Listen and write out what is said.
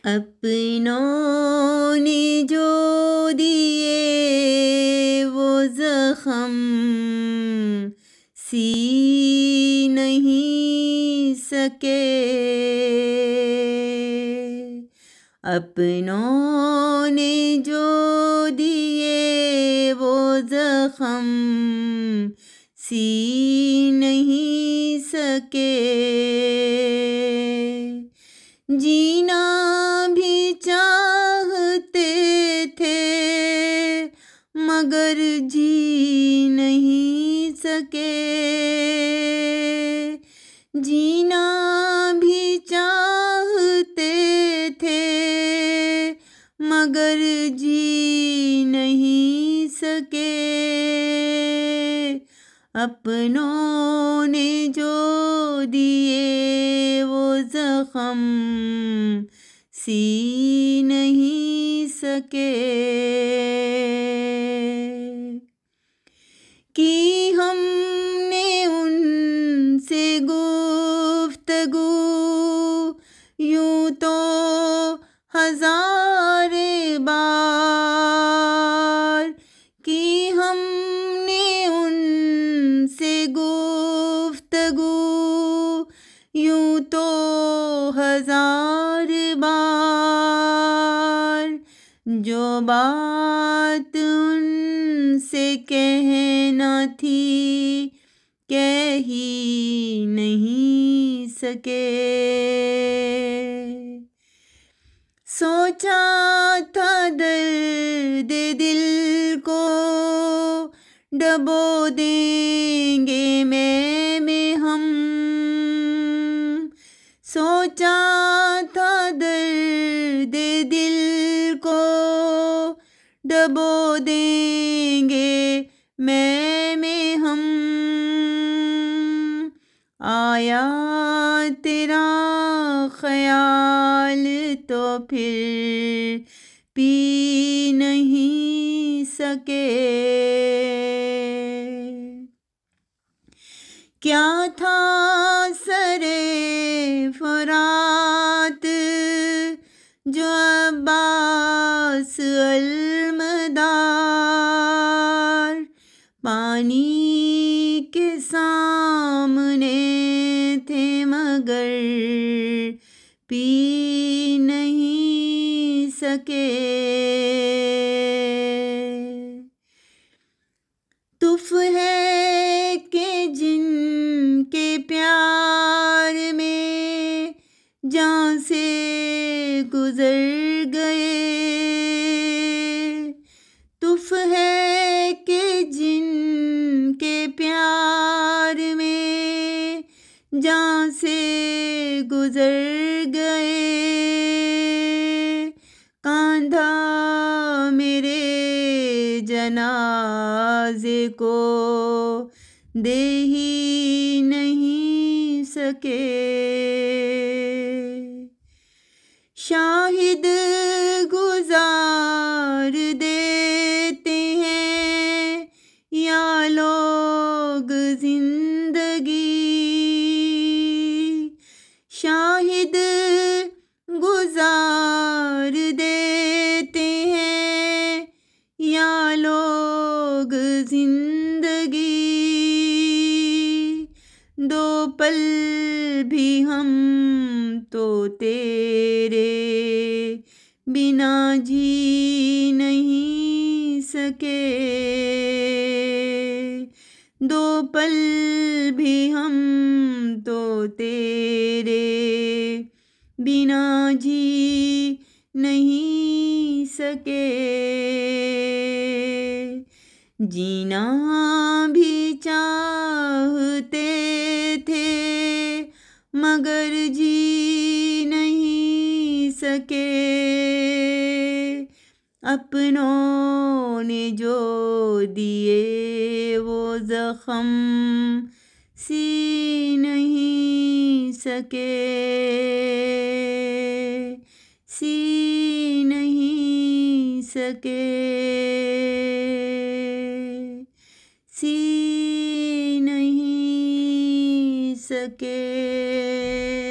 अपनों ने जो दिए वो जख्म सी नहीं सके। अपनों ने जो दिए वो जख्म सी नहीं सके। जीना भी चाहते थे मगर जी नहीं सके। जीना भी चाहते थे मगर जी नहीं सके। अपनों ने जो दिए वो जख्म सी नहीं सके। कि हमने उनसे गुफ्तगू यूं तो हजार बार। कि हमने उनसे गुफ्तगू यूं तो हजार बार। जो बात उनसे कहना थी कह ही नहीं सके। सोचा था दर्द दिल को डबो देंगे में हम। सोचा था दर्द दिल को डबो देंगे में हम। आया तेरा ख्याल तो फिर पी नहीं सके। क्या था सरे फरात जो अब्बास अलमदार। पानी के सामने थे मगर पी नहीं सके। तुफ है कि जिनके प्यार में जान से गुजर गए। तुफ है कि जिनके प्यार में जान से गुजर गए। कांधा मेरे जनाजे को दे ही नहीं सके। शाहिद गुजार देते हैं या लोग जिंदगी। शाहिद गुजार देते हैं या लोग जिंदगी। दो पल भी हम तो तेरे बिना जी नहीं सके। दो पल भी हम तो तेरे बिना जी नहीं सके। जीना भी चाहते थे मगर जी नहीं सके। अपनों ने जो दिए वो जख्म सी नहीं सके। सी नहीं सके। सी नहीं सके।